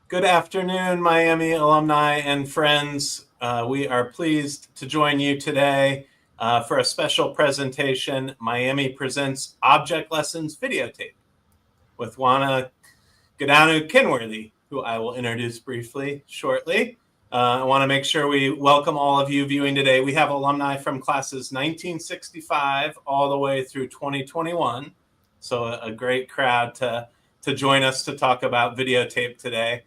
Good afternoon, Miami alumni and friends. We are pleased to join you today for a special presentation. Miami presents Object Lessons Videotape with Oana Godeanu-Kenworthy, who I will introduce briefly shortly. I want to make sure we welcome all of you viewing today. We have alumni from classes 1965 all the way through 2021. So a great crowd to join us to talk about videotape today.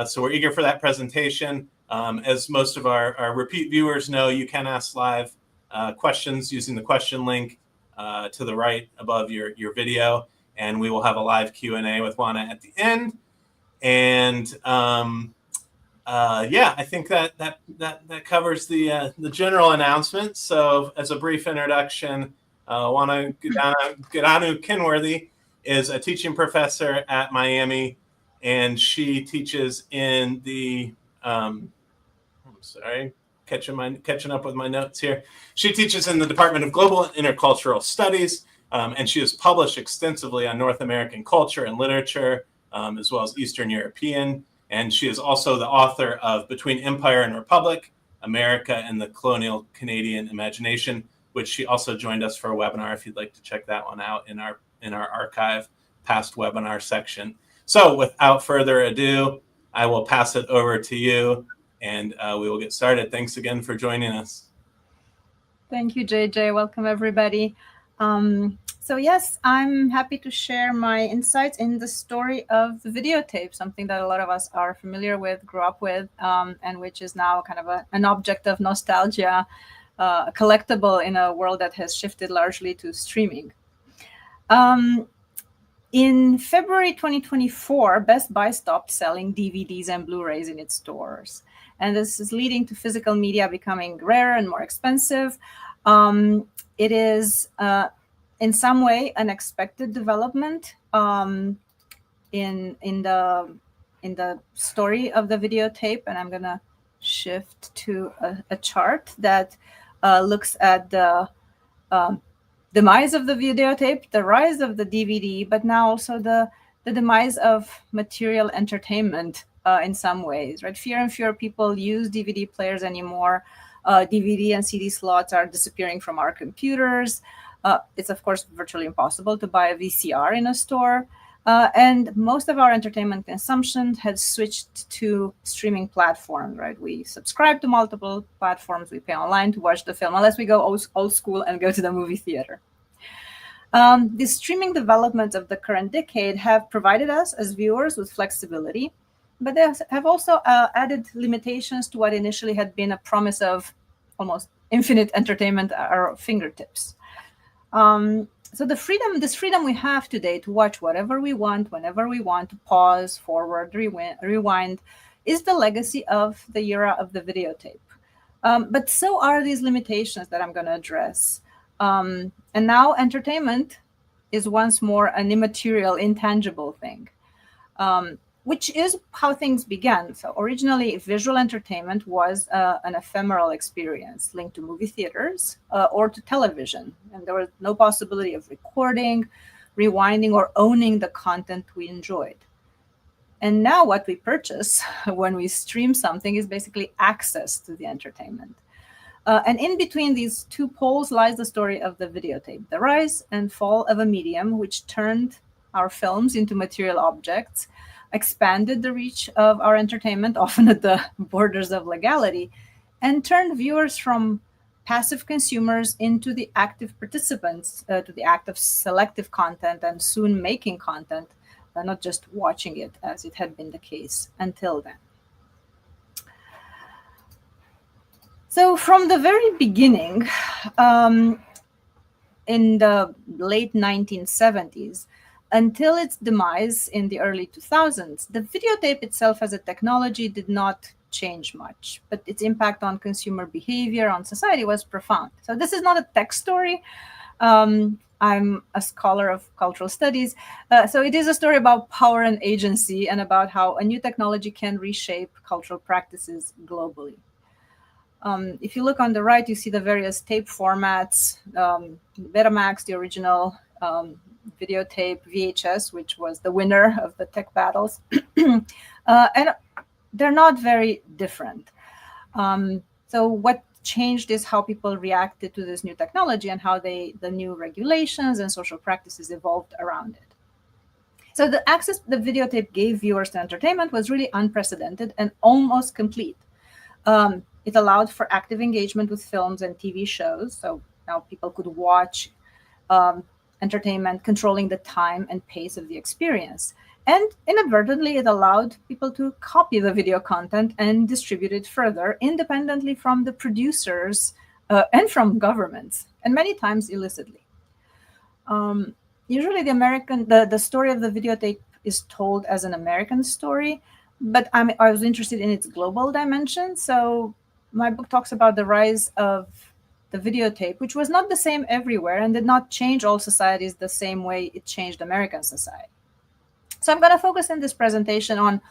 So we're eager for that presentation. As most of our repeat viewers know, you can ask live questions using the question link to the right above your video, and we will have a live Q&A with Oana at the end. And I think that covers the general announcement. So as a brief introduction, Oana Godeanu-Kenworthy is a teaching professor at Miami, and she teaches in the catching up with my notes here. She teaches in the Department of Global and Intercultural Studies, and she has published extensively on North American culture and literature, as well as Eastern European. And she is also the author of Between Empire and Republic, America and the Colonial Canadian Imagination, which she also joined us for a webinar if you'd like to check that one out in our archive past webinar section. So without further ado, I will pass it over to you, and we will get started. Thanks again for joining us. Thank you, JJ. Welcome, everybody. So yes, I'm happy to share my insights in the story of the videotape, something that a lot of us are familiar with, grew up with, and which is now kind of an object of nostalgia, a collectible in a world that has shifted largely to streaming. In February 2024, Best Buy stopped selling DVDs and Blu-rays in its stores. And this is leading to physical media becoming rarer and more expensive. It is, in some way, an expected development in the story of the videotape. And I'm going to shift to a chart that looks at the demise of the videotape, the rise of the DVD, but now also the demise of material entertainment in some ways, right? Fewer and fewer people use DVD players anymore. DVD and CD slots are disappearing from our computers. It's, of course, virtually impossible to buy a VCR in a store. And most of our entertainment consumption has switched to streaming platforms, right? We subscribe to multiple platforms. We pay online to watch the film, unless we go old school and go to the movie theater. The streaming developments of the current decade have provided us as viewers with flexibility, but they have also added limitations to what initially had been a promise of almost infinite entertainment at our fingertips. So this freedom we have today to watch whatever we want, whenever we want, to pause, forward, rewind, is the legacy of the era of the videotape. But so are these limitations that I'm going to address. And now entertainment is once more an immaterial, intangible thing, which is how things began. So originally, visual entertainment was an ephemeral experience linked to movie theaters or to television. And there was no possibility of recording, rewinding, or owning the content we enjoyed. And now what we purchase when we stream something is basically access to the entertainment. And in between these two poles lies the story of the videotape, the rise and fall of a medium which turned our films into material objects, expanded the reach of our entertainment, often at the borders of legality, and turned viewers from passive consumers into the active participants to the act of selective content and soon making content, not just watching it as it had been the case until then. So from the very beginning, in the late 1970s, until its demise in the early 2000s, the videotape itself as a technology did not change much, but its impact on consumer behavior, on society, was profound. So this is not a tech story. I'm a scholar of cultural studies. So it is a story about power and agency and about how a new technology can reshape cultural practices globally. If you look on the right, you see the various tape formats, Betamax, the original videotape, VHS, which was the winner of the tech battles, And they're not very different. So what changed is how people reacted to this new technology and how the new regulations and social practices evolved around it. So the access the videotape gave viewers to entertainment was really unprecedented and almost complete. It allowed for active engagement with films and TV shows. So now people could watch entertainment, controlling the time and pace of the experience. And inadvertently, it allowed people to copy the video content and distribute it further independently from the producers and from governments, and many times illicitly. Usually the story of the videotape is told as an American story, but I was interested in its global dimension. So my book talks about the rise of the videotape, which was not the same everywhere and did not change all societies the same way it changed American society. So I'm going to focus in this presentation on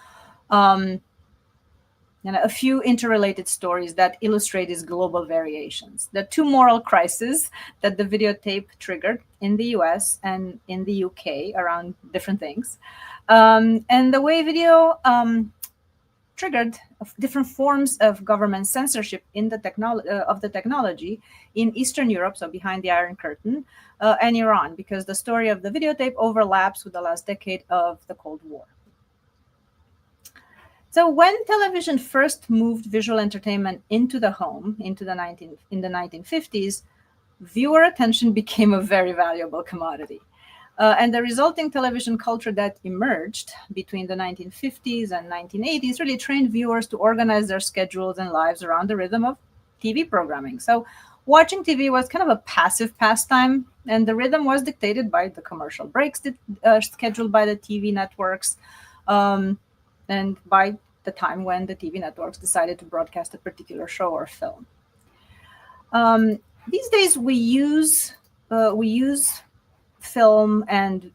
a few interrelated stories that illustrate these global variations. The two moral crises that the videotape triggered in the US and in the UK around different things, and the way video triggered different forms of government censorship in the technology in Eastern Europe, so behind the Iron Curtain, and Iran, because the story of the videotape overlaps with the last decade of the Cold War. So when television first moved visual entertainment into the home in the 1950s, viewer attention became a very valuable commodity. And the resulting television culture that emerged between the 1950s and 1980s really trained viewers to organize their schedules and lives around the rhythm of TV programming. So watching TV was kind of a passive pastime, and the rhythm was dictated by the commercial breaks scheduled by the TV networks, and by the time when the TV networks decided to broadcast a particular show or film. These days we use film and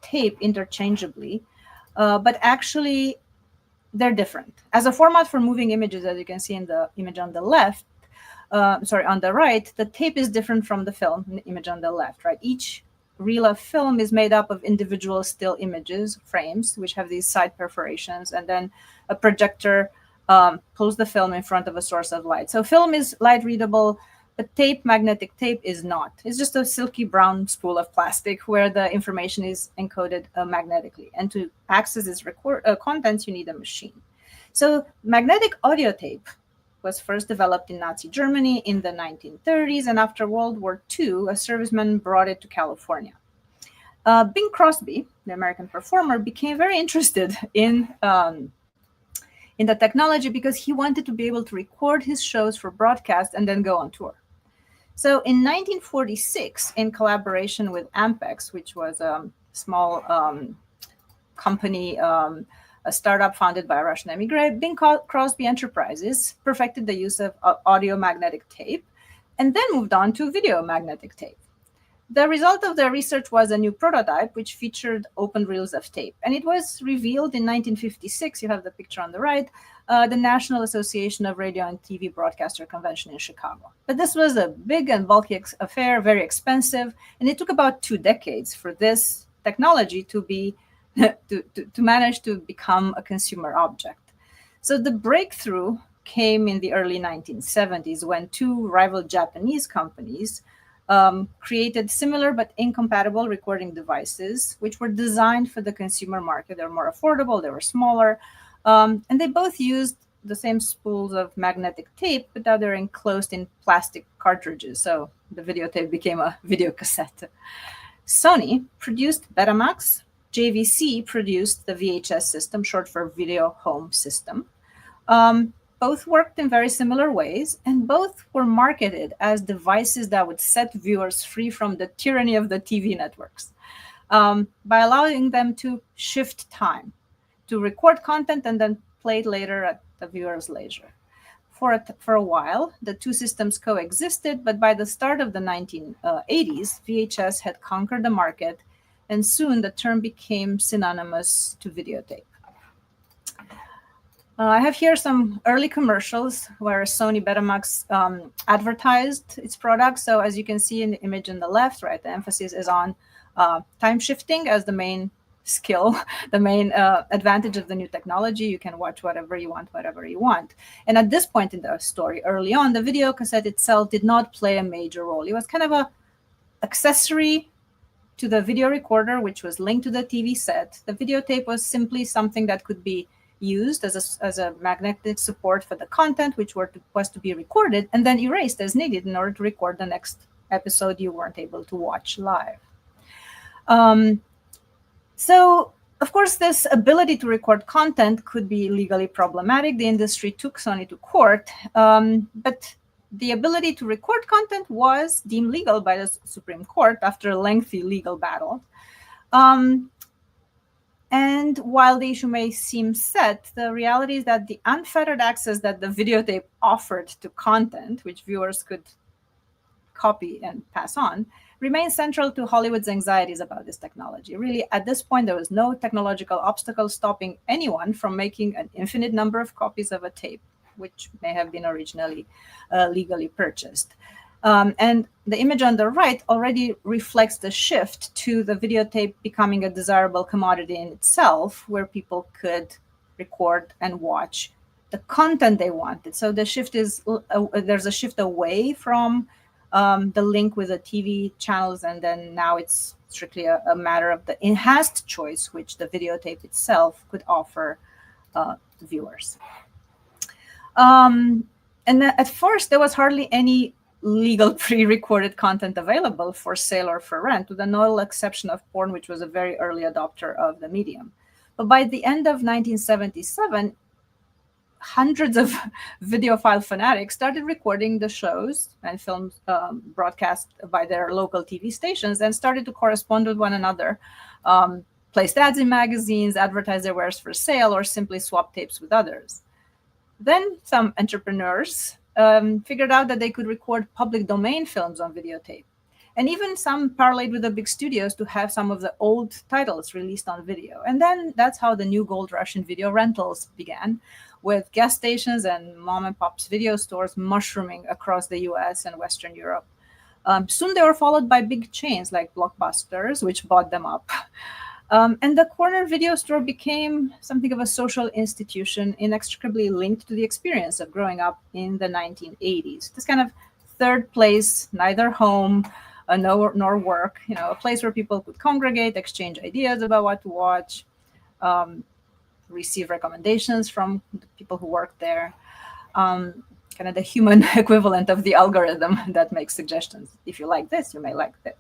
tape interchangeably, but actually they're different. As a format for moving images, as you can see in the image on the left, on the right, the tape is different from the film, the image on the left, right? Each reel of film is made up of individual still images, frames, which have these side perforations, and then a projector pulls the film in front of a source of light. So film is light readable, but tape, magnetic tape, is not. It's just a silky brown spool of plastic where the information is encoded magnetically. And to access its contents, you need a machine. So magnetic audio tape was first developed in Nazi Germany in the 1930s, and after World War II, a serviceman brought it to California. Bing Crosby, the American performer, became very interested in the technology because he wanted to be able to record his shows for broadcast and then go on tour. So in 1946, in collaboration with Ampex, which was a small company, a startup founded by a Russian emigre, Bing Crosby Enterprises perfected the use of audio magnetic tape and then moved on to video magnetic tape. The result of their research was a new prototype which featured open reels of tape. And it was revealed in 1956, you have the picture on the right, the National Association of Radio and TV Broadcaster Convention in Chicago. But this was a big and bulky affair, very expensive, and it took about 2 decades for this technology to be to manage to become a consumer object. So the breakthrough came in the early 1970s when 2 rival Japanese companies created similar but incompatible recording devices, which were designed for the consumer market. They were more affordable, they were smaller, and they both used the same spools of magnetic tape, but now they're enclosed in plastic cartridges. So the videotape became a video cassette. Sony produced Betamax. JVC produced the VHS system, short for Video Home System. Both worked in very similar ways, and both were marketed as devices that would set viewers free from the tyranny of the TV networks by allowing them to shift time, to record content and then play it later at the viewer's leisure. For a while, the 2 systems coexisted, but by the start of the 1980s, VHS had conquered the market, and soon the term became synonymous to videotape. I have here some early commercials where Sony Betamax advertised its products. So as you can see in the image on the left, right, the emphasis is on time shifting as the main skill, the main advantage of the new technology. You can watch whatever you want, whatever you want. And at this point in the story, early on, the video cassette itself did not play a major role. It was kind of a accessory to the video recorder, which was linked to the TV set. The videotape was simply something that could be used as a magnetic support for the content, which was to be recorded and then erased as needed in order to record the next episode you weren't able to watch live. So, of course, this ability to record content could be legally problematic. The industry took Sony to court, but the ability to record content was deemed legal by the Supreme Court after a lengthy legal battle. And while the issue may seem set, the reality is that the unfettered access that the videotape offered to content, which viewers could copy and pass on, remains central to Hollywood's anxieties about this technology. Really, at this point, there was no technological obstacle stopping anyone from making an infinite number of copies of a tape, which may have been originally legally purchased. And the image on the right already reflects the shift to the videotape becoming a desirable commodity in itself, where people could record and watch the content they wanted. So the shift is, there's a shift away from the link with the TV channels, and then now it's strictly a matter of the enhanced choice, which the videotape itself could offer viewers. And at first, there was hardly any legal pre-recorded content available for sale or for rent, with the notable exception of porn, which was a very early adopter of the medium. But by the end of 1977, hundreds of videophile fanatics started recording the shows and films broadcast by their local TV stations and started to correspond with one another, placed ads in magazines, advertised their wares for sale, or simply swapped tapes with others. Then some entrepreneurs figured out that they could record public domain films on videotape. And even some parlayed with the big studios to have some of the old titles released on video. And then that's how the new gold rush in video rentals began, with gas stations and mom and pop's video stores mushrooming across the US and Western Europe. Soon they were followed by big chains like Blockbusters, which bought them up. And the corner video store became something of a social institution inextricably linked to the experience of growing up in the 1980s. This kind of third place, neither home nor work, a place where people could congregate, exchange ideas about what to watch, receive recommendations from the people who work there, kind of the human equivalent of the algorithm that makes suggestions. If you like this, you may like that.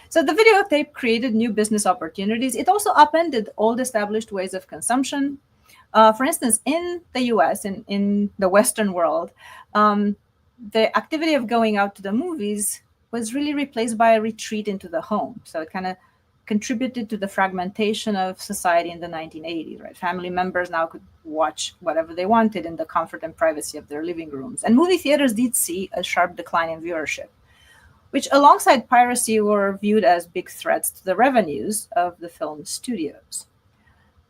So the videotape created new business opportunities. It also upended old established ways of consumption. For instance, in the US, in the Western world, the activity of going out to the movies was really replaced by a retreat into the home. So it kind of contributed to the fragmentation of society in the 1980s, right? Family members now could watch whatever they wanted in the comfort and privacy of their living rooms. And movie theaters did see a sharp decline in viewership, which alongside piracy were viewed as big threats to the revenues of the film studios.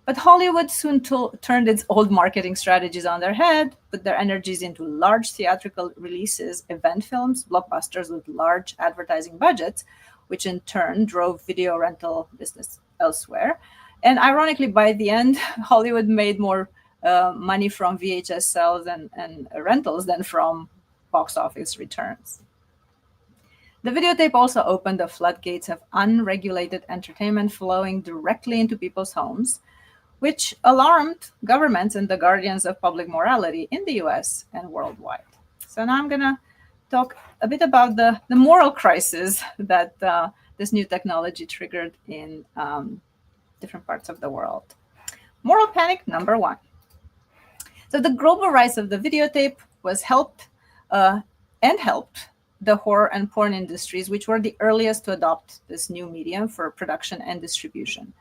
But Hollywood soon turned its old marketing strategies on their head, put their energies into large theatrical releases, event films, blockbusters with large advertising budgets, which in turn drove video rental business elsewhere. And ironically, by the end, Hollywood made more money from VHS sales and rentals than from box office returns. The videotape also opened the floodgates of unregulated entertainment flowing directly into people's homes, which alarmed governments and the guardians of public morality in the US and worldwide. So now I'm going to talk a bit about the moral crisis that this new technology triggered in different parts of the world. Moral panic number one. So the global rise of the videotape was helped the horror and porn industries, which were the earliest to adopt this new medium for production and distribution.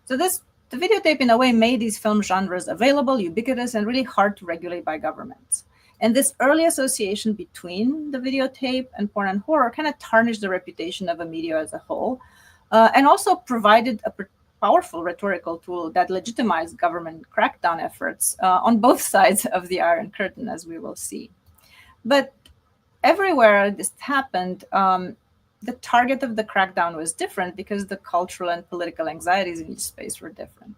So the videotape, in a way, made these film genres available, ubiquitous, and really hard to regulate by governments. And this early association between the videotape and porn and horror kind of tarnished the reputation of a media as a whole, and also provided a powerful rhetorical tool that legitimized government crackdown efforts on both sides of the Iron Curtain, as we will see. But everywhere this happened, the target of the crackdown was different because the cultural and political anxieties in each space were different.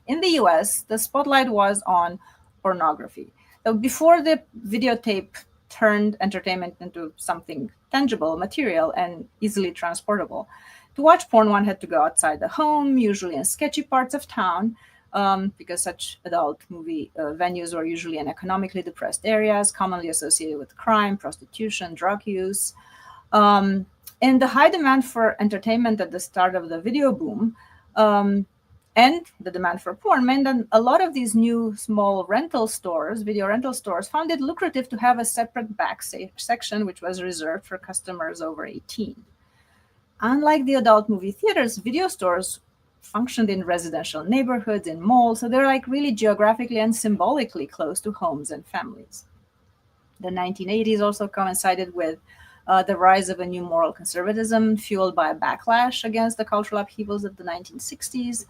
In the US, the spotlight was on pornography. So before the videotape turned entertainment into something tangible, material, and easily transportable, to watch porn, one had to go outside the home, usually in sketchy parts of town, because such adult movie venues were usually in economically depressed areas, commonly associated with crime, prostitution, drug use. And the high demand for entertainment at the start of the video boom and the demand for porn meant that a lot of these new small rental stores, video rental stores, found it lucrative to have a separate back section which was reserved for customers over 18. Unlike the adult movie theaters, video stores functioned in residential neighborhoods, in malls, so they're like really geographically and symbolically close to homes and families. The 1980s also coincided with the rise of a new moral conservatism fueled by a backlash against the cultural upheavals of the 1960s.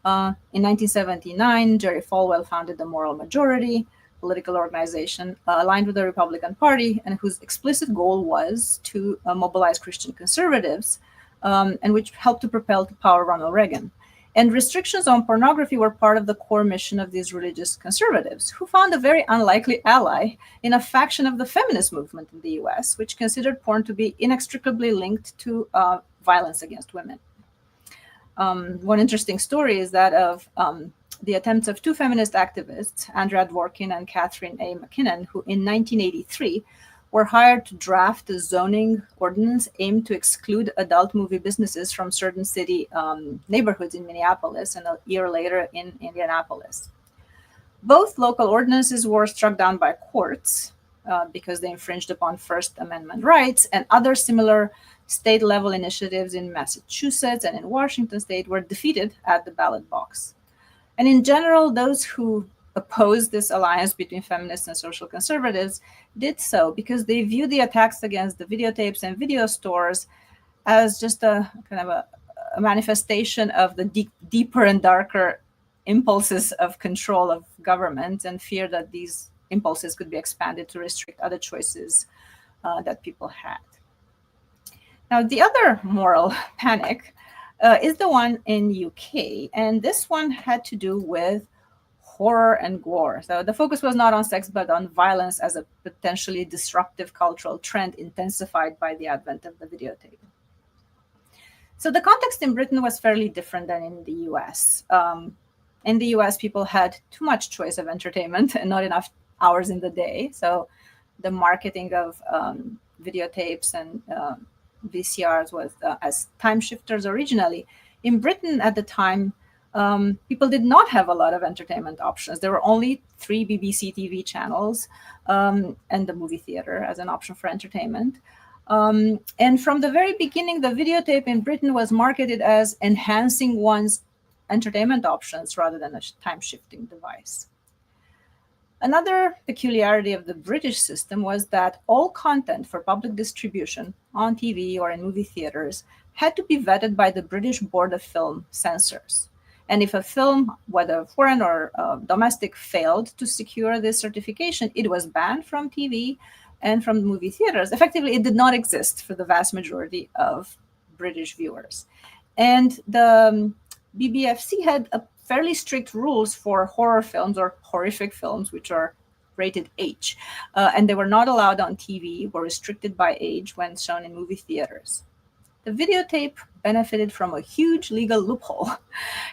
In 1979, Jerry Falwell founded the Moral Majority, political organization aligned with the Republican Party, and whose explicit goal was to mobilize Christian conservatives, and which helped to propel to power Ronald Reagan. And restrictions on pornography were part of the core mission of these religious conservatives, who found a very unlikely ally in a faction of the feminist movement in the US, which considered porn to be inextricably linked to violence against women. One interesting story is that of the attempts of two feminist activists, Andrea Dworkin and Catherine A. McKinnon, who in 1983 were hired to draft a zoning ordinance aimed to exclude adult movie businesses from certain city neighborhoods in Minneapolis and a year later in Indianapolis. Both local ordinances were struck down by courts because they infringed upon First Amendment rights, and other similar state-level initiatives in Massachusetts and in Washington state were defeated at the ballot box. And in general, those who opposed this alliance between feminists and social conservatives did so because they viewed the attacks against the videotapes and video stores as just a kind of a manifestation of the deeper and darker impulses of control of government, and fear that these impulses could be expanded to restrict other choices that people had. Now, the other moral panic is the one in UK, and this one had to do with horror and gore. So the focus was not on sex, but on violence as a potentially disruptive cultural trend intensified by the advent of the videotape. So the context in Britain was fairly different than in the US. In the US, people had too much choice of entertainment and not enough hours in the day. So the marketing of videotapes and VCRs was as time shifters originally. In Britain at the time, people did not have a lot of entertainment options. There were only 3 BBC TV channels and the movie theater as an option for entertainment. And from the very beginning, the videotape in Britain was marketed as enhancing one's entertainment options rather than a time-shifting device. Another peculiarity of the British system was that all content for public distribution on TV or in movie theaters had to be vetted by the British Board of Film Censors. And if a film, whether foreign or domestic, failed to secure this certification, it was banned from TV and from movie theaters. Effectively, it did not exist for the vast majority of British viewers. And the BBFC had a fairly strict rules for horror films or horrific films, which are rated H. And they were not allowed on TV, were restricted by age when shown in movie theaters. The videotape benefited from a huge legal loophole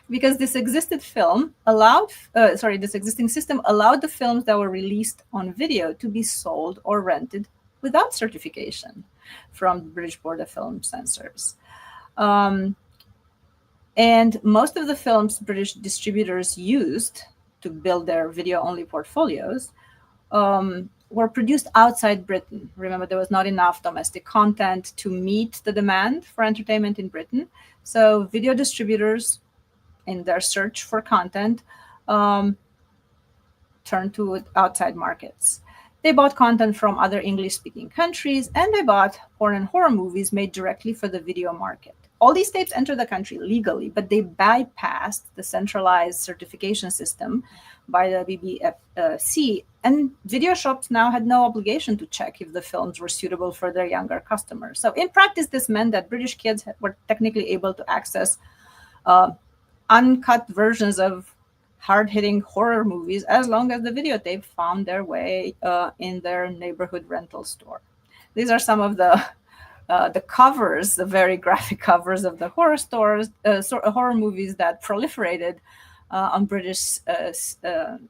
because this existing system allowed the films that were released on video to be sold or rented without certification from the British Board of Film Censors. And most of the films British distributors used to build their video-only portfolios were produced outside Britain. Remember, there was not enough domestic content to meet the demand for entertainment in Britain. So video distributors, in their search for content, turned to outside markets. They bought content from other English-speaking countries, and they bought porn and horror movies made directly for the video market. All these tapes entered the country legally, but they bypassed the centralized certification system by the BBFC, and video shops now had no obligation to check if the films were suitable for their younger customers. So in practice, this meant that British kids were technically able to access uncut versions of hard-hitting horror movies as long as the videotape found their way in their neighborhood rental store. These are some of the covers, the very graphic covers of the horror stores, horror movies that proliferated on British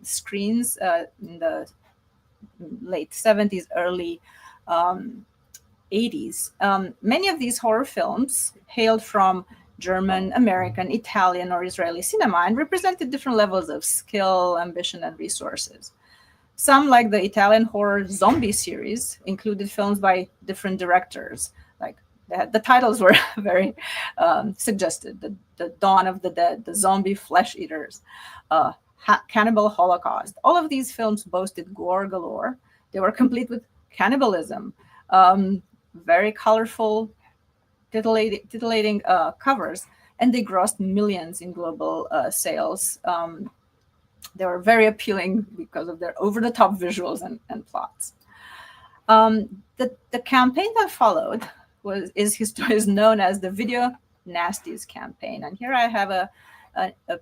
screens in the late 70s, early 80s. Many of these horror films hailed from German, American, Italian, or Israeli cinema and represented different levels of skill, ambition, and resources. Some, like the Italian horror zombie series, included films by different directors. Like the titles were very suggestive: the Dawn of the Dead, the Zombie Flesh Eaters, Cannibal Holocaust. All of these films boasted gore galore. They were complete with cannibalism, very colorful, titillating covers, and they grossed millions in global sales. They were very appealing because of their over-the-top visuals and plots. The campaign that followed is known as the Video Nasties campaign. And here I have a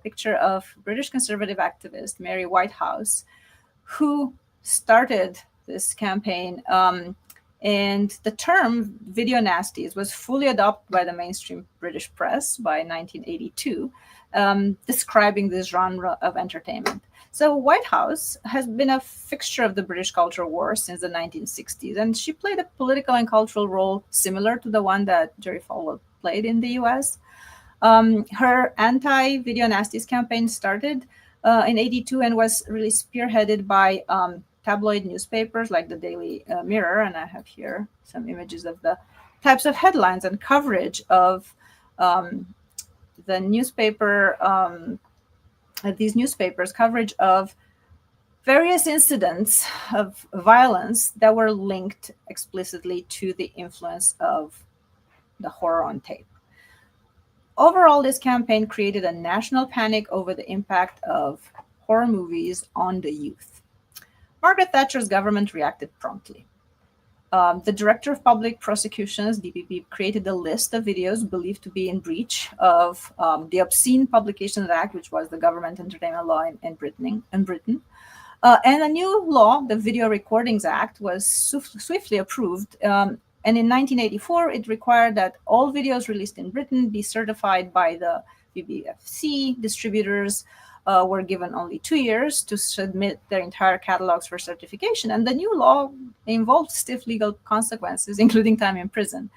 picture of British conservative activist Mary Whitehouse, who started this campaign. And the term video nasties was fully adopted by the mainstream British press by 1982, describing this genre of entertainment. So Whitehouse has been a fixture of the British cultural war since the 1960s, and she played a political and cultural role similar to the one that Jerry Falwell played in the US. Her anti-video nasties campaign started in 82 and was really spearheaded by tabloid newspapers like the Daily Mirror, and I have here some images of the types of headlines and coverage of the newspaper, these newspapers, coverage of various incidents of violence that were linked explicitly to the influence of the horror on tape. Overall, this campaign created a national panic over the impact of horror movies on the youth. Margaret Thatcher's government reacted promptly. The Director of Public Prosecutions, DPP, created a list of videos believed to be in breach of the Obscene Publications Act, which was the government entertainment law in Britain. And a new law, the Video Recordings Act, was swiftly approved. And in 1984, it required that all videos released in Britain be certified by the BBFC. Distributors were given only 2 years to submit their entire catalogs for certification. And the new law involved stiff legal consequences, including time in prison,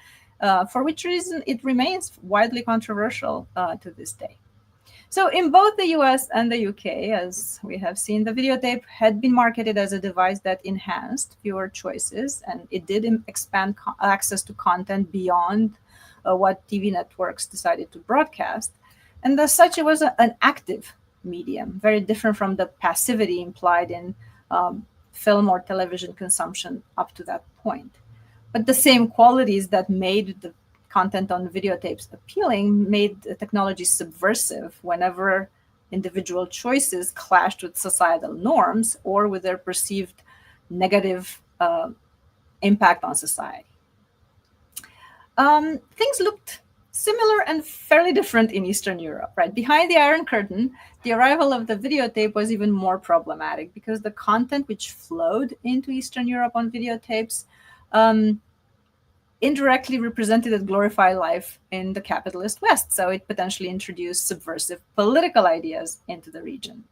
for which reason it remains widely controversial to this day. So in both the US and the UK, as we have seen, the videotape had been marketed as a device that enhanced viewer choices, and it did expand access to content beyond what TV networks decided to broadcast. And as such, it was an active medium, very different from the passivity implied in film or television consumption up to that point. But the same qualities that made the content on videotapes appealing made the technology subversive whenever individual choices clashed with societal norms or with their perceived negative impact on society. Things looked similar and fairly different in Eastern Europe, right? Behind the Iron Curtain, the arrival of the videotape was even more problematic because the content which flowed into Eastern Europe on videotapes indirectly represented a glorified life in the capitalist West. So it potentially introduced subversive political ideas into the region.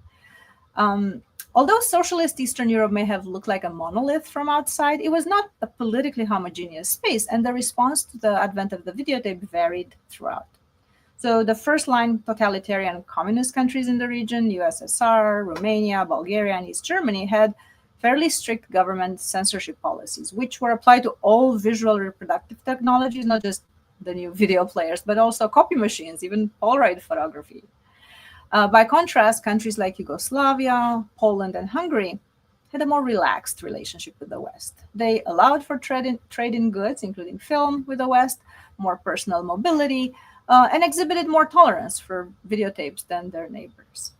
Although socialist Eastern Europe may have looked like a monolith from outside, it was not a politically homogeneous space, and the response to the advent of the videotape varied throughout. So the first-line totalitarian communist countries in the region, USSR, Romania, Bulgaria, and East Germany, had fairly strict government censorship policies, which were applied to all visual reproductive technologies, not just the new video players, but also copy machines, even Polaroid photography. By contrast, countries like Yugoslavia, Poland, and Hungary had a more relaxed relationship with the West. They allowed for trade in goods, including film, with the West, more personal mobility, and exhibited more tolerance for videotapes than their neighbors.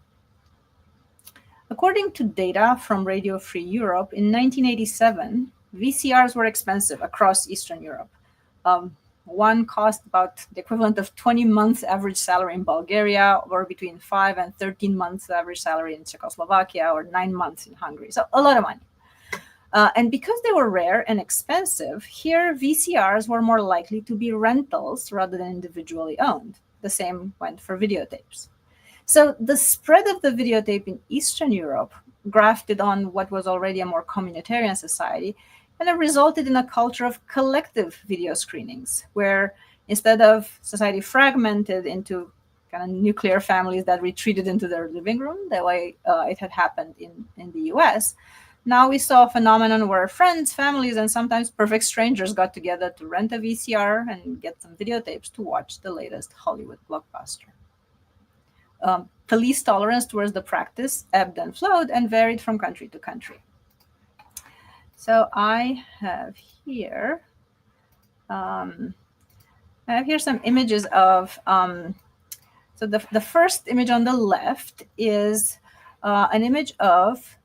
According to data from Radio Free Europe, in 1987, VCRs were expensive across Eastern Europe. One cost about the equivalent of 20 months average salary in Bulgaria, or between 5 and 13 months average salary in Czechoslovakia, or 9 months in Hungary. So a lot of money. And because they were rare and expensive, here VCRs were more likely to be rentals rather than individually owned. The same went for videotapes. So the spread of the videotape in Eastern Europe grafted on what was already a more communitarian society, and it resulted in a culture of collective video screenings, where instead of society fragmented into kind of nuclear families that retreated into their living room, the way it had happened in the US, now we saw a phenomenon where friends, families, and sometimes perfect strangers got together to rent a VCR and get some videotapes to watch the latest Hollywood blockbuster. Police tolerance towards the practice ebbed and flowed and varied from country to country. So I have here some images of, so the first image on the left is an image of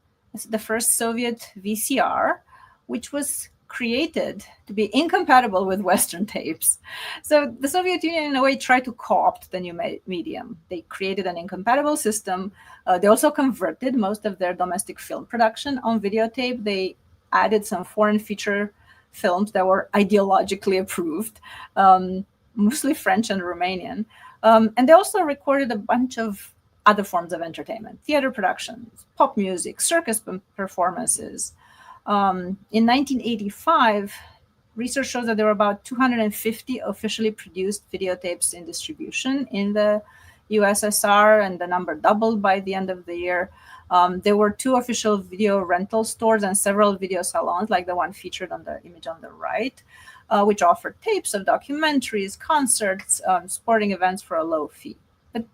the first Soviet VCR, which was created to be incompatible with Western tapes. So the Soviet Union, in a way, tried to co-opt the new medium. They created an incompatible system. They also converted most of their domestic film production on videotape. They added some foreign feature films that were ideologically approved, mostly French and Romanian. And they also recorded a bunch of other forms of entertainment, theater productions, pop music, circus performances. In 1985, research shows that there were about 250 officially produced videotapes in distribution in the USSR, and the number doubled by the end of the year. There were 2 official video rental stores and several video salons, like the one featured on the image on the right, which offered tapes of documentaries, concerts, sporting events for a low fee. But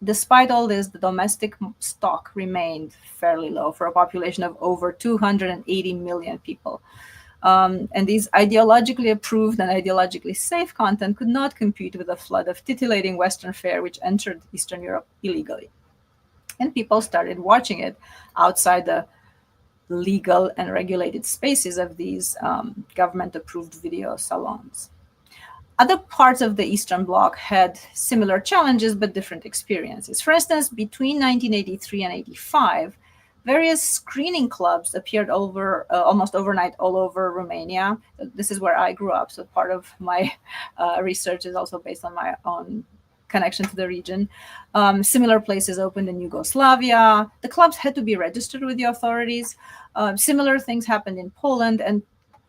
despite all this, the domestic stock remained fairly low for a population of over 280 million people. And these ideologically approved and ideologically safe content could not compete with the flood of titillating Western fare which entered Eastern Europe illegally. And people started watching it outside the legal and regulated spaces of these government-approved video salons. Other parts of the Eastern Bloc had similar challenges but different experiences. For instance, between 1983 and 85, various screening clubs appeared almost overnight all over Romania. This is where I grew up, so part of my research is also based on my own connection to the region. Similar places opened in Yugoslavia. The clubs had to be registered with the authorities. Similar things happened in Poland, and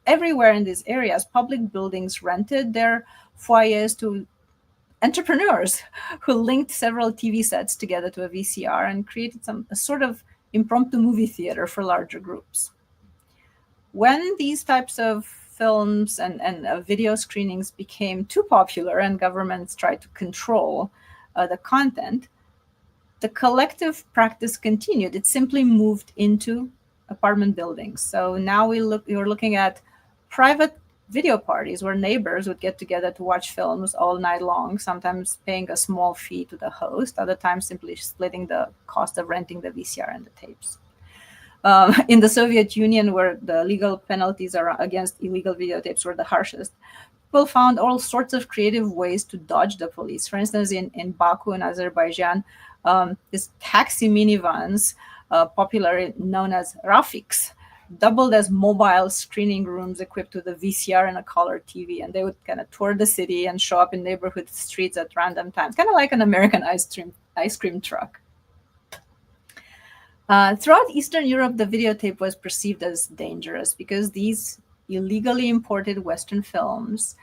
everywhere in these areas, public buildings rented their foyers to entrepreneurs who linked several TV sets together to a VCR and created a sort of impromptu movie theater for larger groups. When these types of films and video screenings became too popular and governments tried to control the content, the collective practice continued. It simply moved into apartment buildings. So now you're looking at private video parties where neighbors would get together to watch films all night long, sometimes paying a small fee to the host, other times simply splitting the cost of renting the VCR and the tapes. In the Soviet Union, where the legal penalties against illegal videotapes were the harshest, people found all sorts of creative ways to dodge the police. For instance, in Baku in Azerbaijan, these taxi minivans, popularly known as Rafiks, doubled as mobile screening rooms equipped with a VCR and a color TV, and they would kind of tour the city and show up in neighborhood streets at random times, kind of like an American ice cream truck. Throughout Eastern Europe, the videotape was perceived as dangerous because these illegally imported Western films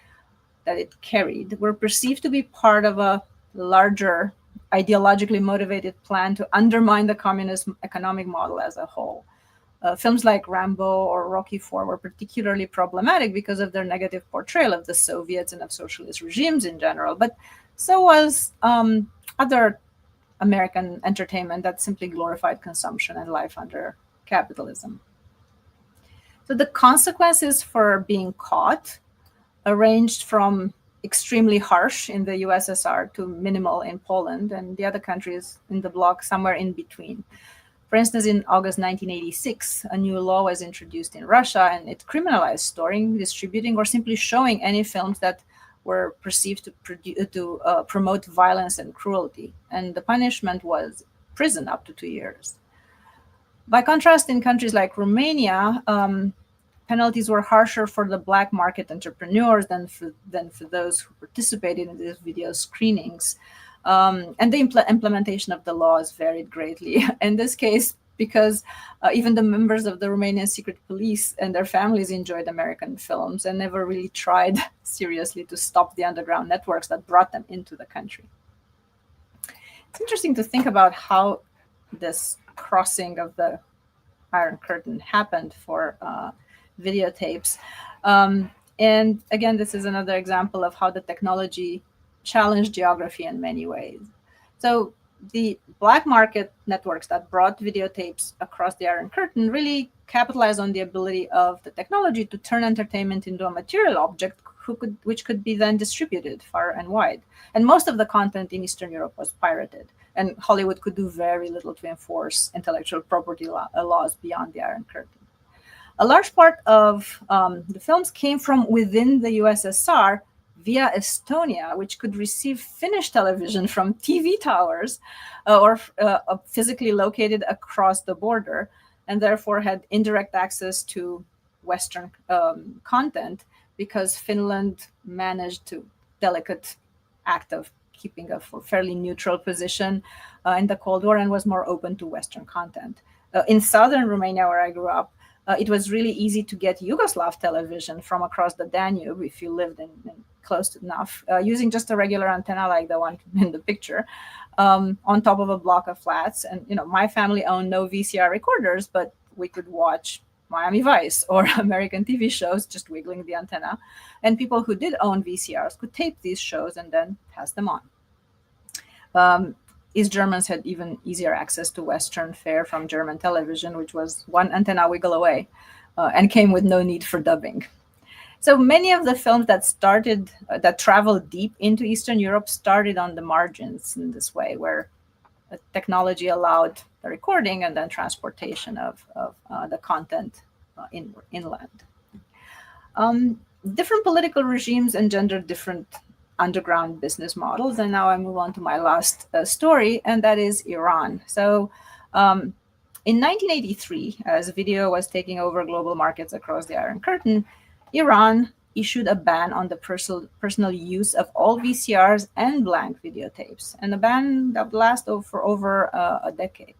that it carried were perceived to be part of a larger, ideologically motivated plan to undermine the communist economic model as a whole. Films like Rambo or Rocky IV were particularly problematic because of their negative portrayal of the Soviets and of socialist regimes in general. But so was other American entertainment that simply glorified consumption and life under capitalism. So the consequences for being caught ranged from extremely harsh in the USSR to minimal in Poland, and the other countries in the bloc somewhere in between. For instance, in August 1986, a new law was introduced in Russia, and it criminalized storing, distributing, or simply showing any films that were perceived to promote violence and cruelty. And the punishment was prison up to 2 years. By contrast, in countries like Romania, penalties were harsher for the black market entrepreneurs than for those who participated in these video screenings. And the implementation of the laws varied greatly. In this case, because even the members of the Romanian secret police and their families enjoyed American films and never really tried seriously to stop the underground networks that brought them into the country. It's interesting to think about how this crossing of the Iron Curtain happened for videotapes. And again, this is another example of how the technology challenged geography in many ways. So the black market networks that brought videotapes across the Iron Curtain really capitalized on the ability of the technology to turn entertainment into a material object which could be then distributed far and wide. And most of the content in Eastern Europe was pirated, and Hollywood could do very little to enforce intellectual property laws beyond the Iron Curtain. A large part of the films came from within the USSR via Estonia, which could receive Finnish television from TV towers or physically located across the border, and therefore had indirect access to Western content, because Finland managed to delicate act of keeping a fairly neutral position in the Cold War and was more open to Western content. In southern Romania, where I grew up, it was really easy to get Yugoslav television from across the Danube if you lived in close enough, using just a regular antenna like the one in the picture, on top of a block of flats. And my family owned no VCR recorders, but we could watch Miami Vice or American TV shows just wiggling the antenna. And people who did own VCRs could tape these shows and then pass them on. East Germans had even easier access to Western fare from German television, which was one antenna wiggle away, and came with no need for dubbing. So many of the films that traveled deep into Eastern Europe started on the margins in this way, where technology allowed the recording and then transportation of the content inland. Different political regimes engendered different underground business models. And now I move on to my last story, and that is Iran. So in 1983, as video was taking over global markets across the Iron Curtain, Iran issued a ban on the personal use of all VCRs and blank videotapes, and a ban that would last for over a decade.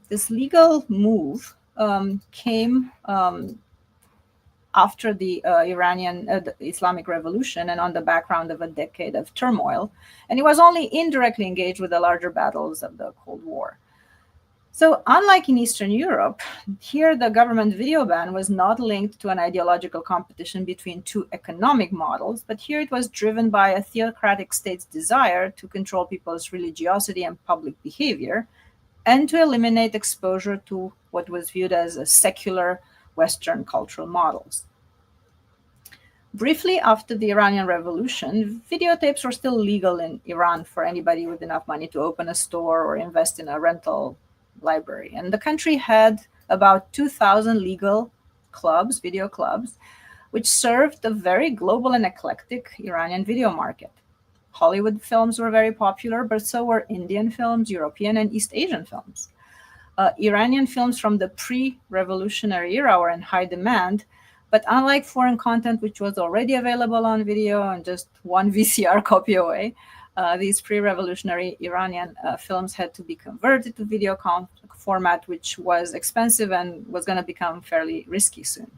This legal move came after the the Islamic Revolution and on the background of a decade of turmoil, and it was only indirectly engaged with the larger battles of the Cold War. So unlike in Eastern Europe, here the government video ban was not linked to an ideological competition between two economic models, but here it was driven by a theocratic state's desire to control people's religiosity and public behavior, and to eliminate exposure to what was viewed as a secular Western cultural models. Briefly after the Iranian Revolution, videotapes were still legal in Iran for anybody with enough money to open a store or invest in a rental library. And the country had about 2,000 legal clubs, video clubs, which served the very global and eclectic Iranian video market. Hollywood films were very popular, but so were Indian films, European and East Asian films. Iranian films from the pre-revolutionary era were in high demand, but unlike foreign content, which was already available on video and just one VCR copy away, these pre-revolutionary Iranian films had to be converted to video format, which was expensive and was going to become fairly risky soon.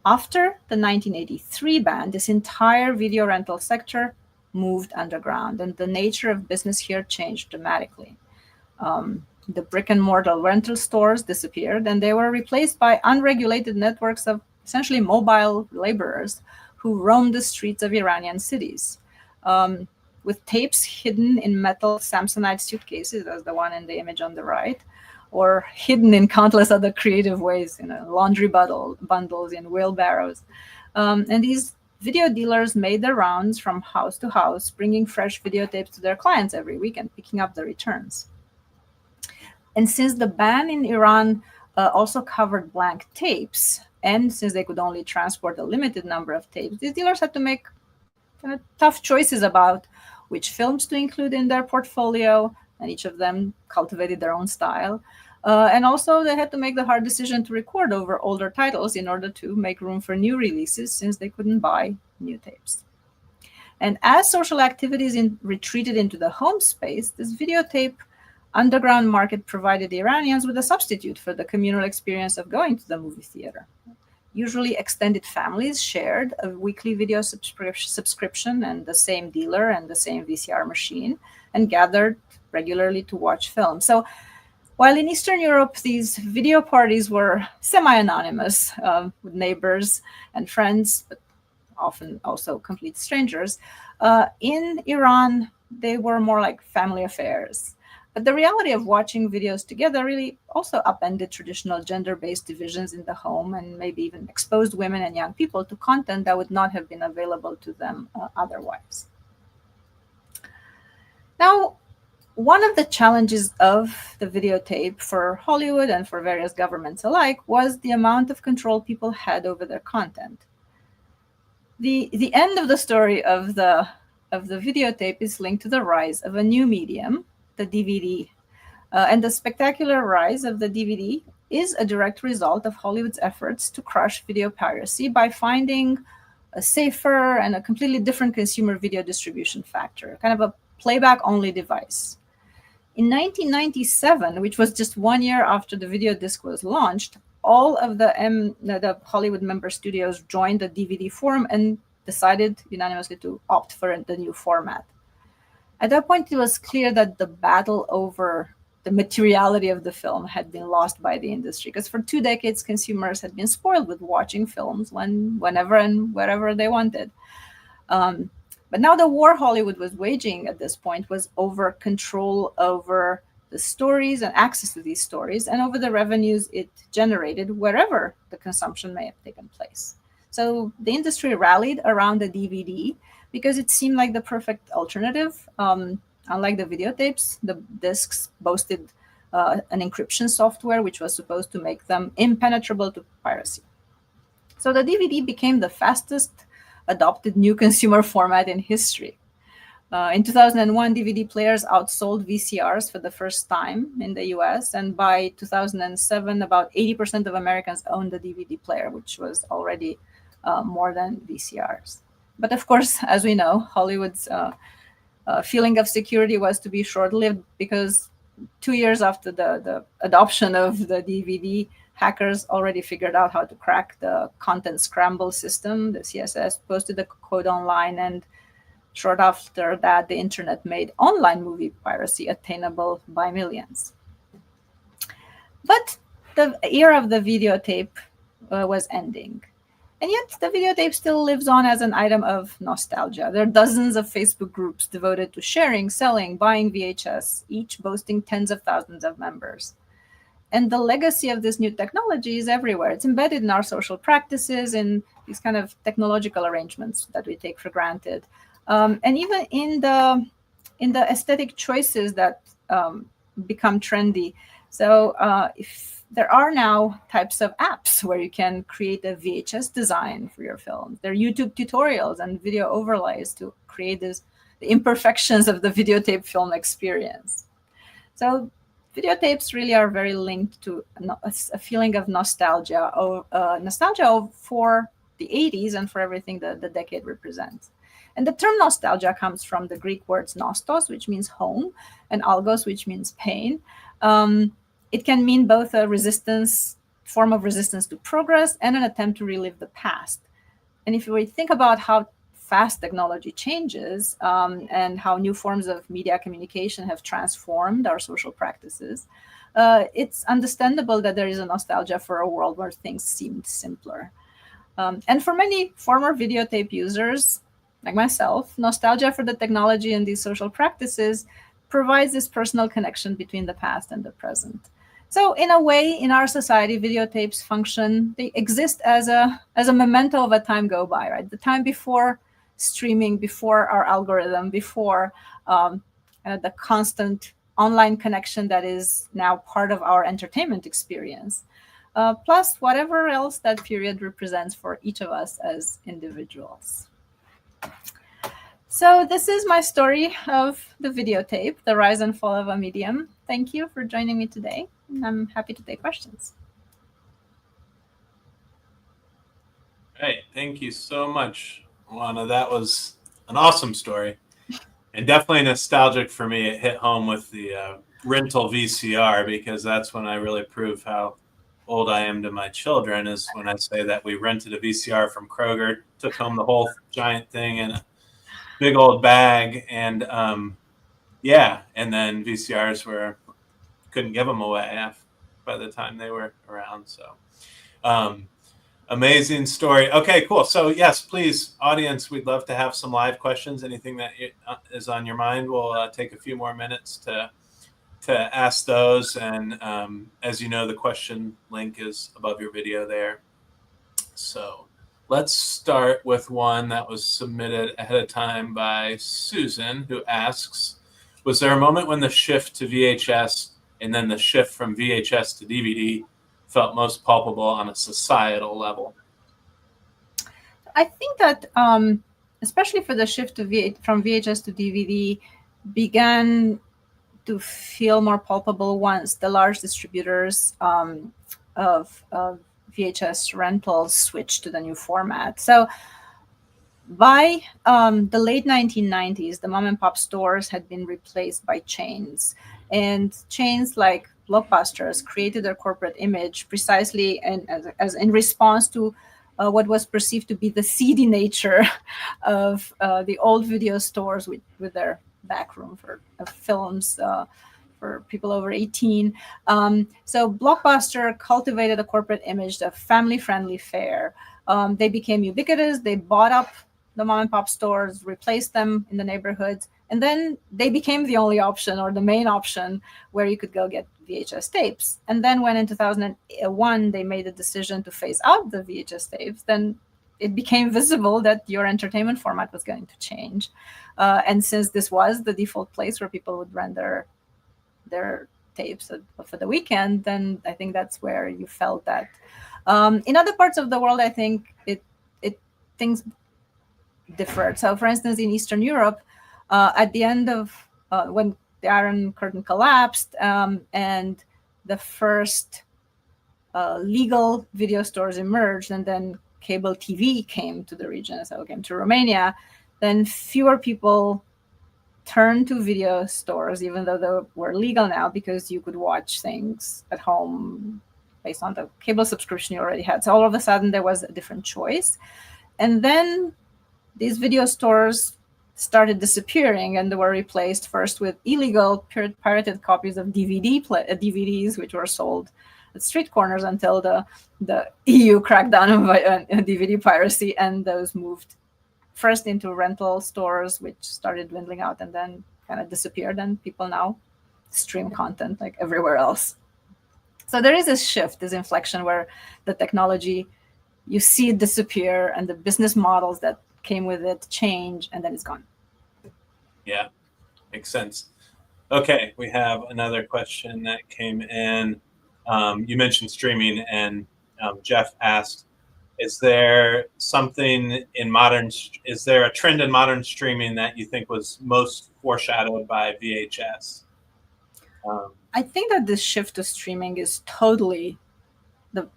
After the 1983 ban, this entire video rental sector moved underground, and the nature of business here changed dramatically. The brick and mortar rental stores disappeared, and they were replaced by unregulated networks of essentially mobile laborers who roamed the streets of Iranian cities, with tapes hidden in metal Samsonite suitcases, as the one in the image on the right, or hidden in countless other creative ways, laundry bundles in wheelbarrows. And these video dealers made their rounds from house to house, bringing fresh videotapes to their clients every week and picking up the returns. And since the ban in Iran also covered blank tapes, and since they could only transport a limited number of tapes, these dealers had to make kind of tough choices about which films to include in their portfolio, and each of them cultivated their own style. And also they had to make the hard decision to record over older titles in order to make room for new releases, since they couldn't buy new tapes. And as social activities retreated into the home space, this videotape underground market provided Iranians with a substitute for the communal experience of going to the movie theater. Usually extended families shared a weekly video subscription and the same dealer and the same VCR machine, and gathered regularly to watch films. So while in Eastern Europe, these video parties were semi-anonymous with neighbors and friends, but often also complete strangers, in Iran, they were more like family affairs. But the reality of watching videos together really also upended traditional gender-based divisions in the home, and maybe even exposed women and young people to content that would not have been available to them otherwise. Now, one of the challenges of the videotape for Hollywood and for various governments alike was the amount of control people had over their content. The end of the story of the videotape is linked to the rise of a new medium, the DVD. And the spectacular rise of the DVD is a direct result of Hollywood's efforts to crush video piracy by finding a safer and a completely different consumer video distribution factor, kind of a playback-only device. In 1997, which was just 1 year after the video disc was launched, all of the Hollywood member studios joined the DVD forum and decided unanimously to opt for the new format. At that point, it was clear that the battle over the materiality of the film had been lost by the industry, because for 2 decades, consumers had been spoiled with watching films whenever and wherever they wanted. But now the war Hollywood was waging at this point was over control over the stories and access to these stories, and over the revenues it generated wherever the consumption may have taken place. So the industry rallied around the DVD because it seemed like the perfect alternative. Unlike the videotapes, the discs boasted an encryption software which was supposed to make them impenetrable to piracy. So the DVD became the fastest adopted new consumer format in history. In 2001, DVD players outsold VCRs for the first time in the US, and by 2007, about 80% of Americans owned a DVD player, which was already more than VCRs. But of course, as we know, Hollywood's feeling of security was to be short-lived, because 2 years after the adoption of the DVD, hackers already figured out how to crack the content scramble system, the CSS, posted the code online, and short after that, the internet made online movie piracy attainable by millions. But the era of the videotape was ending. And yet the videotape still lives on as an item of nostalgia. There are dozens of Facebook groups devoted to sharing, selling, buying VHS, each boasting tens of thousands of members. And the legacy of this new technology is everywhere. It's embedded in our social practices, in these kind of technological arrangements that we take for granted. And even in the aesthetic choices that become trendy. So if there are now types of apps where you can create a VHS design for your film. There are YouTube tutorials and video overlays to create the imperfections of the videotape film experience. So videotapes really are very linked to a feeling of nostalgia, for the 80s and for everything that the decade represents. And the term nostalgia comes from the Greek words nostos, which means home, and algos, which means pain. It can mean both a form of resistance to progress and an attempt to relive the past. And if we think about how fast technology changes and how new forms of media communication have transformed our social practices, it's understandable that there is a nostalgia for a world where things seemed simpler. And for many former videotape users, like myself, nostalgia for the technology and these social practices provides this personal connection between the past and the present. So in a way, in our society, videotapes function, they exist as a memento of a time go by, right? The time before streaming, before our algorithm, before the constant online connection that is now part of our entertainment experience. Plus whatever else that period represents for each of us as individuals. So this is my story of the videotape, the rise and fall of a medium. Thank you for joining me today. I'm happy to take questions. Right. Thank you so much, Oana. That was an awesome story and definitely nostalgic for me. It hit home with the rental VCR, because that's when I really prove how old I am to my children, is when I say that we rented a VCR from Kroger, took home the whole giant thing in a big old bag. And yeah, and then VCRs couldn't give them away by the time they were around. So amazing story. Okay, cool. So yes, please, audience, we'd love to have some live questions. Anything that is on your mind, we'll take a few more minutes to ask those. And as you know, the question link is above your video there. So let's start with one that was submitted ahead of time by Susan, who asks, was there a moment when the shift to VHS and then the shift from VHS to DVD felt most palpable on a societal level? I think that, especially for the shift from VHS to DVD, began to feel more palpable once the large distributors of VHS rentals switched to the new format. So by the late 1990s, the mom and pop stores had been replaced by chains. And chains like Blockbusters created their corporate image precisely as in response to what was perceived to be the seedy nature of the old video stores with their back room for films for people over 18. So Blockbuster cultivated a corporate image of family-friendly fare. They became ubiquitous. They bought up the mom and pop stores, replaced them in the neighborhoods, and then they became the only option or the main option where you could go get VHS tapes. And then when in 2001 they made the decision to phase out the VHS tapes, then it became visible that your entertainment format was going to change. And since this was the default place where people would rent their tapes for the weekend, then I think that's where you felt that. In other parts of the world, I think things differed. So, for instance, in Eastern Europe, at the end of when the Iron Curtain collapsed and the first legal video stores emerged, and then cable TV came to the region, so it came to Romania, then fewer people turned to video stores, even though they were legal now, because you could watch things at home based on the cable subscription you already had. So all of a sudden there was a different choice. And then these video stores started disappearing, and they were replaced first with illegal pirated copies of DVDs, which were sold at street corners until the EU crackdown on DVD piracy, and those moved first into rental stores, which started dwindling out and then kind of disappeared, and people now stream content like everywhere else. So there is this shift, this inflection where the technology, you see it disappear, and the business models that came with it change, and then it's gone. Yeah, makes sense. Okay, we have another question that came in. You mentioned streaming, and Jeff asked, is there something is there a trend in modern streaming that you think was most foreshadowed by VHS? I think that this shift to streaming is totally the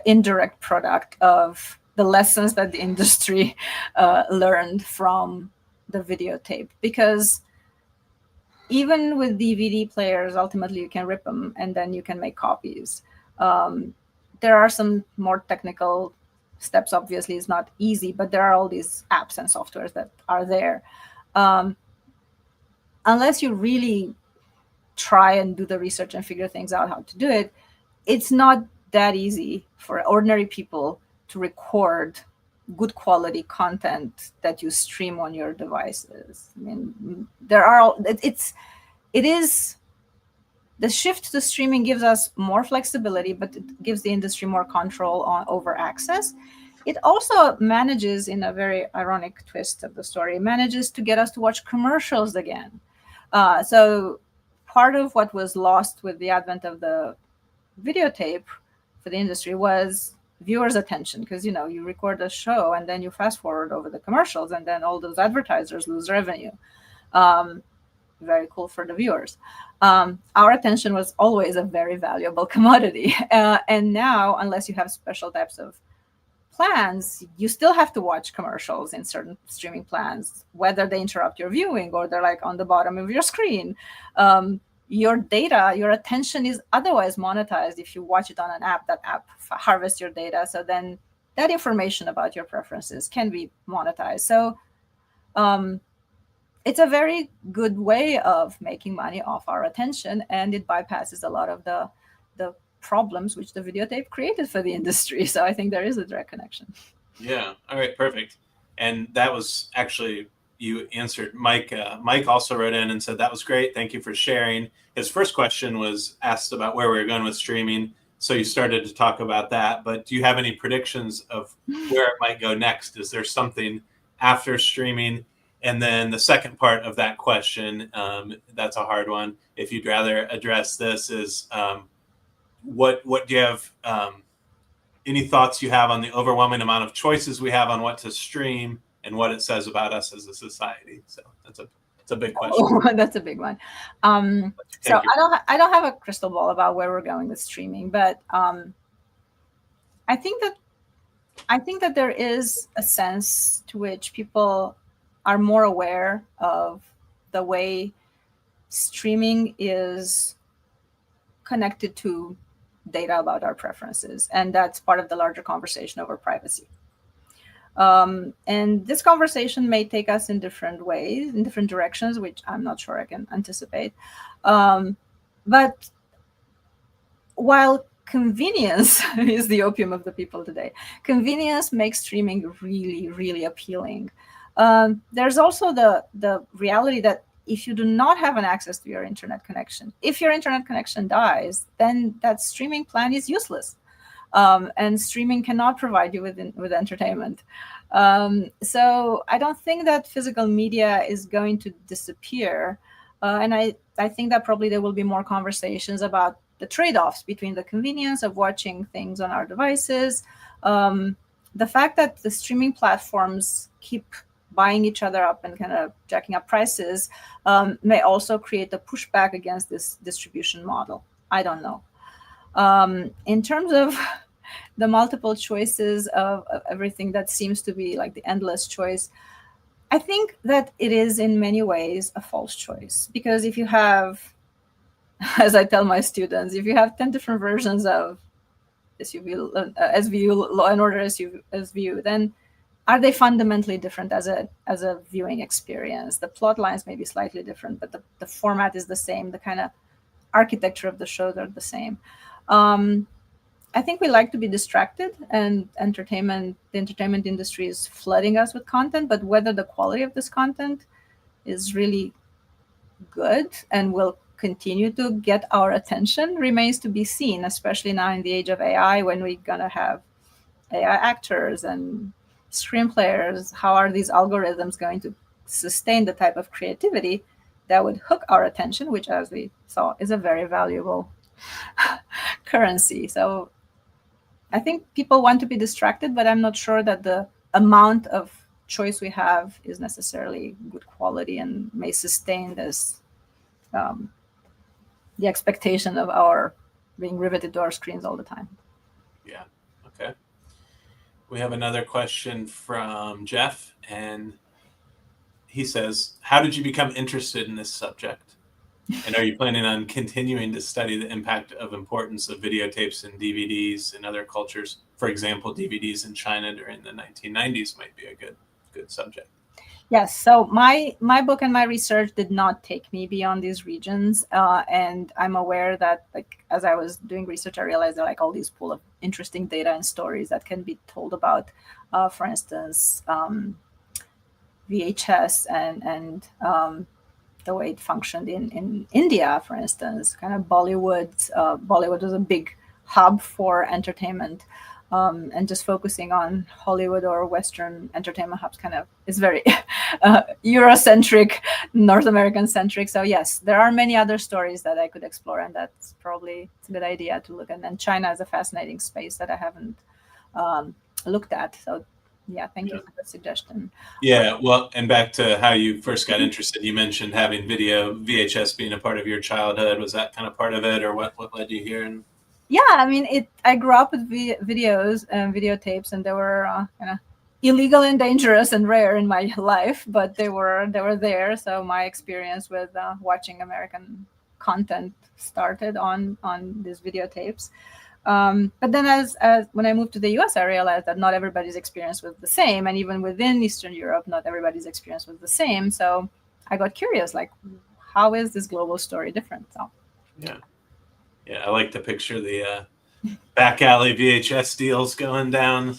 indirect product of the lessons that the industry learned from the videotape, because even with DVD players, ultimately you can rip them and then you can make copies. There are some more technical steps. Obviously, it's not easy, but there are all these apps and softwares that are there. Unless you really try and do the research and figure things out how to do it, it's not that easy for ordinary people to record good quality content that you stream on your devices. I mean, it is The shift to streaming gives us more flexibility, but it gives the industry more control over access. It also manages, in a very ironic twist of the story, manages to get us to watch commercials again. So part of what was lost with the advent of the videotape for the industry was viewers' attention, because you record a show and then you fast forward over the commercials, and then all those advertisers lose revenue. Very cool for the viewers. Our attention was always a very valuable commodity, and now, unless you have special types of plans, you still have to watch commercials in certain streaming plans, whether they interrupt your viewing or they're like on the bottom of your screen. Your data, your attention is otherwise monetized if you watch it on an app. That app harvests your data, so then that information about your preferences can be monetized. So it's a very good way of making money off our attention, and it bypasses a lot of the problems which the videotape created for the industry. So I think there is a direct connection. Yeah. All right. Perfect. And that was actually, you answered Mike. Mike also wrote in and said, that was great. Thank you for sharing. His first question was asked about where we were going with streaming. So you started to talk about that, but do you have any predictions of where it might go next? Is there something after streaming? And then the second part of that question, that's a hard one. If you'd rather address this, is what do you have? Any thoughts you have on the overwhelming amount of choices we have on what to stream and what it says about us as a society? So it's a big question. Oh, that's a big one. So I don't have a crystal ball about where we're going with streaming, but I think that there is a sense to which people are more aware of the way streaming is connected to data about our preferences, and that's part of the larger conversation over privacy. And this conversation may take us in different ways, in different directions, which I'm not sure I can anticipate. But while convenience is the opium of the people today, convenience makes streaming really, really appealing. There's also the reality that if you do not have an access to your internet connection, if your internet connection dies, then that streaming plan is useless. And streaming cannot provide you with entertainment. So I don't think that physical media is going to disappear. And I think that probably there will be more conversations about the trade-offs between the convenience of watching things on our devices, the fact that the streaming platforms keep buying each other up and kind of jacking up prices may also create a pushback against this distribution model. I don't know. In terms of the multiple choices of everything that seems to be like the endless choice, I think that it is in many ways a false choice, because if you have, as I tell my students, if you have 10 different versions of SVU, Law and Order SVU, then are they fundamentally different as a viewing experience? The plot lines may be slightly different, but the format is the same. The kind of architecture of the shows are the same. I think we like to be distracted, and the entertainment industry is flooding us with content, but whether the quality of this content is really good and will continue to get our attention remains to be seen, especially now in the age of AI, when we're going to have AI actors and screenplayers. How are these algorithms going to sustain the type of creativity that would hook our attention, which, as we saw, is a very valuable currency? So I think people want to be distracted, but I'm not sure that the amount of choice we have is necessarily good quality and may sustain this the expectation of our being riveted to our screens all the time. Yeah. Okay. We have another question from Jeff, and he says, how did you become interested in this subject? And are you planning on continuing to study the impact of importance of videotapes and DVDs in other cultures? For example, DVDs in China during the 1990s might be a good subject. Yes. So my book and my research did not take me beyond these regions. And I'm aware that, like, as I was doing research, I realized there are like all these pool of interesting data and stories that can be told about, for instance, VHS and the way it functioned in India, for instance. Kind of Bollywood was a big hub for entertainment, and just focusing on Hollywood or Western entertainment hubs kind of is very Eurocentric, North American centric. So yes, there are many other stories that I could explore, and that's probably it's a good idea to look at. And China is a fascinating space that I haven't looked at. So yeah, thank you for the suggestion. Yeah, well, and back to how you first got interested, you mentioned having VHS being a part of your childhood. Was that kind of part of it, or what led you here? And yeah, I mean, I grew up with videos and videotapes, and they were kind of illegal and dangerous and rare in my life, but they were there. So my experience with watching American content started on these videotapes. But then as when I moved to the US, I realized that not everybody's experience was the same. And even within Eastern Europe, not everybody's experience was the same. So I got curious, like, how is this global story different? So yeah, I like to picture the back alley VHS deals going down.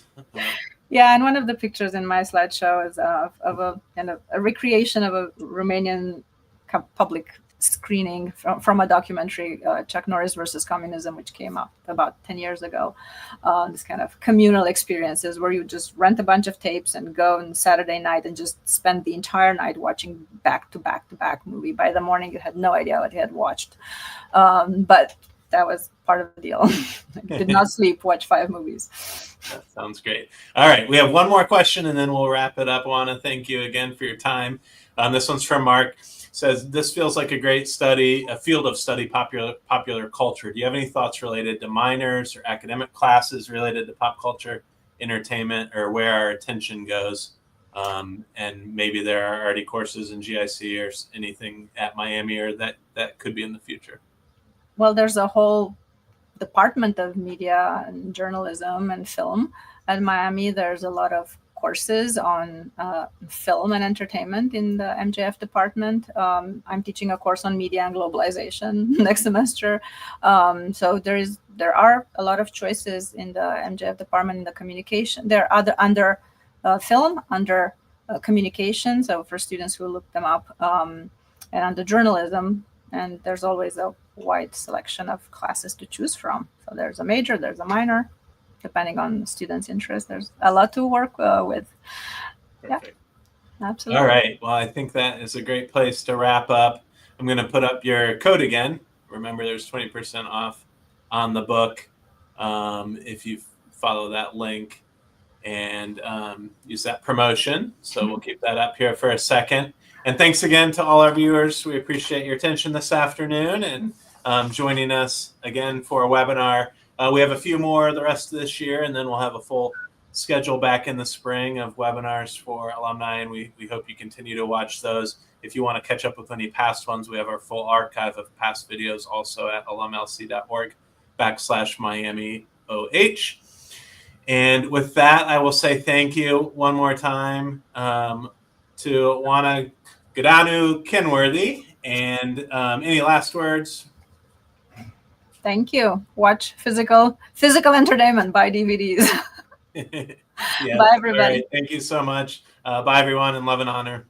Yeah, and one of the pictures in my slideshow is of a kind of a recreation of a Romanian public screening from a documentary, Chuck Norris versus Communism, which came up about 10 years ago. This kind of communal experiences where you just rent a bunch of tapes and go on Saturday night and just spend the entire night watching back to back movie. By the morning, you had no idea what you had watched. But that was part of the deal. Did not sleep, watch 5 movies. That sounds great. All right, we have one more question and then we'll wrap it up. Oana, thank you again for your time. This one's from Mark. Says, this feels like a great study, a field of study, popular culture. Do you have any thoughts related to minors or academic classes related to pop culture, entertainment, or where our attention goes? And maybe there are already courses in GIC or anything at Miami or that could be in the future. Well, there's a whole department of media and journalism and film at Miami. There's a lot of courses on film and entertainment in the MJF department. I'm teaching a course on media and globalization next semester. So there are a lot of choices in the MJF department in the communication. There are under film, under communication. So for students who look them up, and under journalism. And there's always a wide selection of classes to choose from. So there's a major, there's a minor, depending on the student's interest. There's a lot to work with. Perfect. Yeah, absolutely. All right. Well, I think that is a great place to wrap up. I'm going to put up your code again. Remember, there's 20% off on the book if you follow that link and use that promotion. So we'll keep that up here for a second. And thanks again to all our viewers. We appreciate your attention this afternoon and joining us again for a webinar. We have a few more the rest of this year, and then we'll have a full schedule back in the spring of webinars for alumni, and we hope you continue to watch those. If you want to catch up with any past ones, we have our full archive of past videos also at alumlc.org/MiamiOH. And with that, I will say thank you one more time to Oana Godeanu-Kenworthy. And any last words? Thank you. Watch physical entertainment. Buy DVDs. Yeah, Bye, everybody. Right. Thank you so much. Bye, everyone, and love and honor.